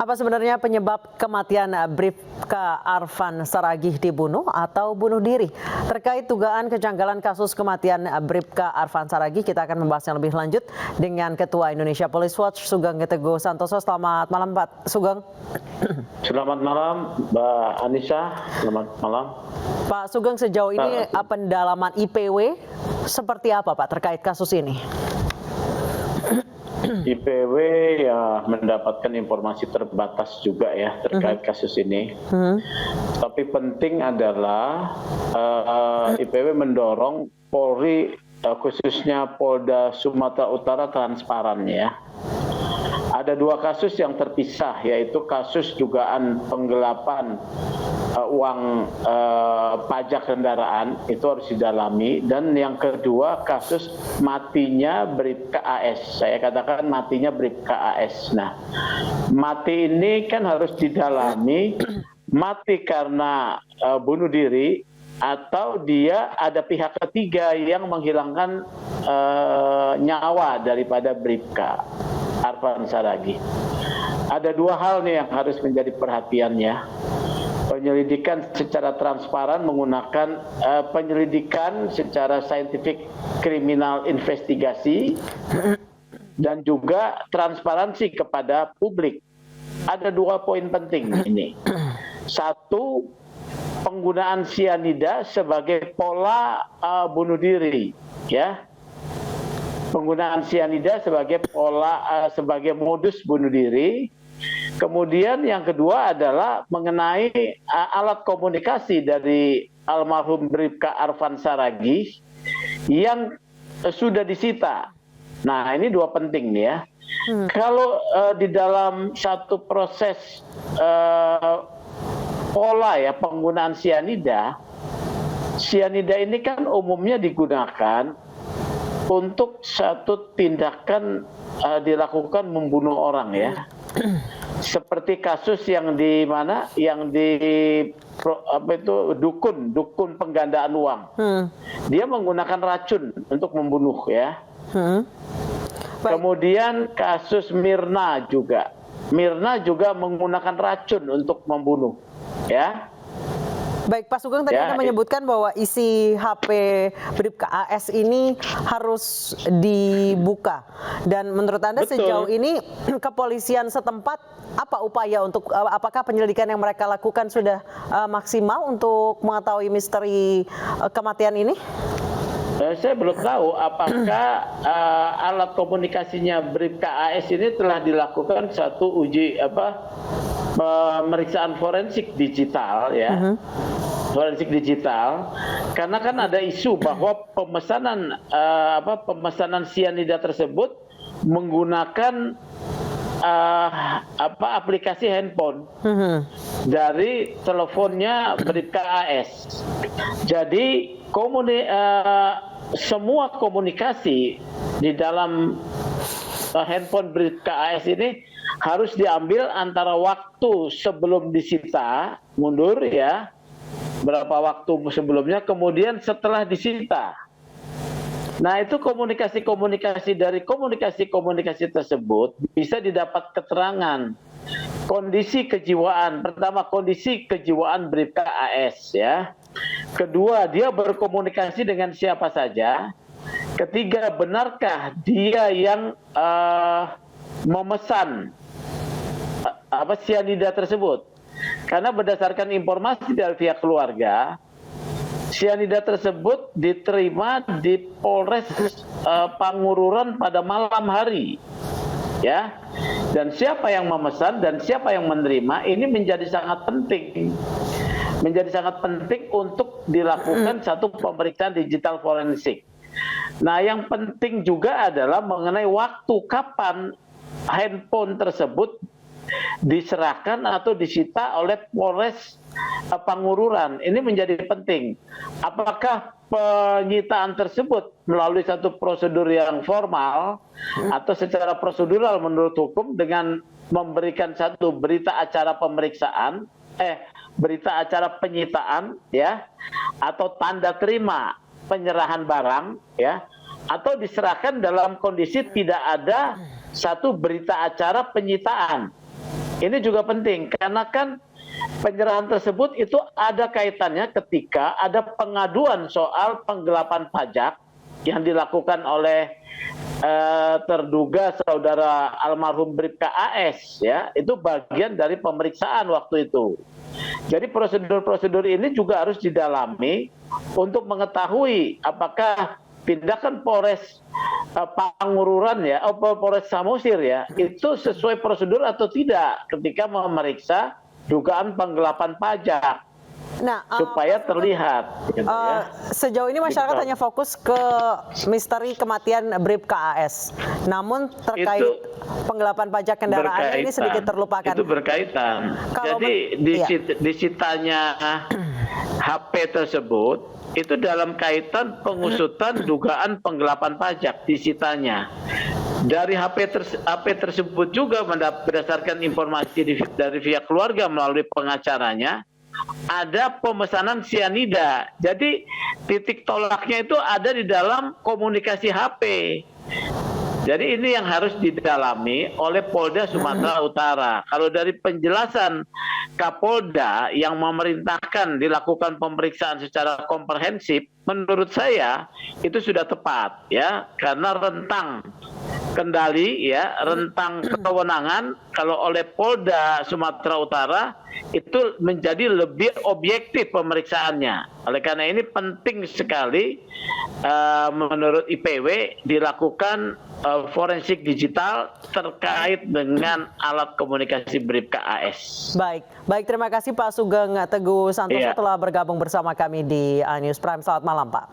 Apa sebenarnya penyebab kematian Bribka Arfan Saragih dibunuh atau bunuh diri? Terkait dugaan kejanggalan kasus kematian Bribka Arfan Saragih, kita akan membahasnya lebih lanjut dengan Ketua Indonesia Police Watch, Sugeng Teguh Santoso. Selamat malam, Pak Sugeng. Selamat malam, Mbak Anissa. Selamat malam. Pak Sugeng, sejauh ini pendalaman IPW seperti apa, Pak, terkait kasus ini? IPW ya mendapatkan informasi terbatas juga ya terkait kasus ini. Tapi penting adalah IPW mendorong Polri, khususnya Polda Sumatera Utara, transparan ya. Ada dua kasus yang terpisah, yaitu kasus dugaan penggelapan uang pajak kendaraan, itu harus didalami, dan yang kedua kasus matinya Bribka AS. Saya katakan matinya Bribka AS. Nah, mati ini kan harus didalami, mati karena bunuh diri atau dia ada pihak ketiga yang menghilangkan nyawa daripada Bribka Arfan Saragih. Ada dua hal nih yang harus menjadi perhatiannya. Penyelidikan secara transparan menggunakan penyelidikan secara scientific criminal investigasi dan juga transparansi kepada publik. Ada dua poin penting ini. Satu, penggunaan sianida sebagai pola bunuh diri, ya. Penggunaan sianida sebagai pola sebagai modus bunuh diri. Kemudian yang kedua adalah mengenai alat komunikasi dari almarhum Bribka Arfan Saragih yang sudah disita. Nah, ini dua penting nih ya. Kalau di dalam satu proses pola ya penggunaan sianida ini kan umumnya digunakan untuk satu tindakan dilakukan membunuh orang ya. Seperti kasus yang di mana, yang di dukun penggandaan uang. Dia menggunakan racun untuk membunuh ya. Kemudian kasus Mirna juga menggunakan racun untuk membunuh ya. Baik, Pak Sugeng tadi Anda menyebutkan bahwa isi HP Bribka AS ini harus dibuka. Dan menurut Anda sejauh ini kepolisian setempat apa upaya untuk, apakah penyelidikan yang mereka lakukan sudah maksimal untuk mengetahui misteri kematian ini? Saya belum tahu apakah alat komunikasinya Bribka AS ini telah dilakukan satu pemeriksaan forensik digital ya. Forensik digital, karena kan ada isu bahwa pemesanan sianida tersebut menggunakan aplikasi handphone dari teleponnya Bribka AS. Jadi semua komunikasi di dalam handphone Bribka AS ini harus diambil antara waktu sebelum disita, mundur ya, berapa waktu sebelumnya, kemudian setelah disita. Nah, itu komunikasi dari komunikasi tersebut bisa didapat keterangan kondisi kejiwaan. Pertama, kondisi kejiwaan Bribka AS ya. Kedua, dia berkomunikasi dengan siapa saja. Ketiga, benarkah dia yang memesan sianida tersebut? Karena berdasarkan informasi dari pihak keluarga, sianida tersebut diterima di Polres Pangururan pada malam hari, ya. Dan siapa yang memesan dan siapa yang menerima ini menjadi sangat penting, untuk dilakukan satu pemeriksaan digital forensik. Nah, yang penting juga adalah mengenai waktu kapan handphone tersebut diserahkan atau disita oleh Polres Pangururan. Ini menjadi penting. Apakah penyitaan tersebut melalui satu prosedur yang formal atau secara prosedural menurut hukum dengan memberikan satu berita acara pemeriksaan, berita acara penyitaan ya, atau tanda terima penyerahan barang ya, atau diserahkan dalam kondisi tidak ada satu berita acara penyitaan. Ini juga penting karena kan penyerahan tersebut itu ada kaitannya ketika ada pengaduan soal penggelapan pajak yang dilakukan oleh terduga saudara almarhum Bribka AS, ya, itu bagian dari pemeriksaan waktu itu. Jadi prosedur-prosedur ini juga harus didalami untuk mengetahui apakah tindakan Polres Pangururan ya, Polres Samosir ya, itu sesuai prosedur atau tidak ketika memeriksa dugaan penggelapan pajak. Nah, supaya terlihat gitu ya. Sejauh ini masyarakat hanya fokus ke misteri kematian Bribka AS. Namun terkait Itu penggelapan pajak kendaraan ini sedikit terlupakan. Itu berkaitan. Kalau jadi disitanya HP tersebut itu dalam kaitan pengusutan dugaan penggelapan pajak disitanya. Dari HP tersebut juga berdasarkan informasi dari pihak keluarga melalui pengacaranya, ada pemesanan sianida. Jadi titik tolaknya itu ada di dalam komunikasi HP. Jadi ini yang harus didalami oleh Polda Sumatera Utara. Kalau dari penjelasan Kapolda yang memerintahkan dilakukan pemeriksaan secara komprehensif, menurut saya itu sudah tepat ya, karena rentang kendali ya, rentang kewenangan kalau oleh Polda Sumatera Utara itu menjadi lebih objektif pemeriksaannya. Oleh karena ini penting sekali menurut IPW dilakukan forensik digital terkait dengan alat komunikasi Bribka AS. Baik, terima kasih Pak Sugeng Teguh Santoso telah bergabung bersama kami di News Prime. Selamat malam Pak.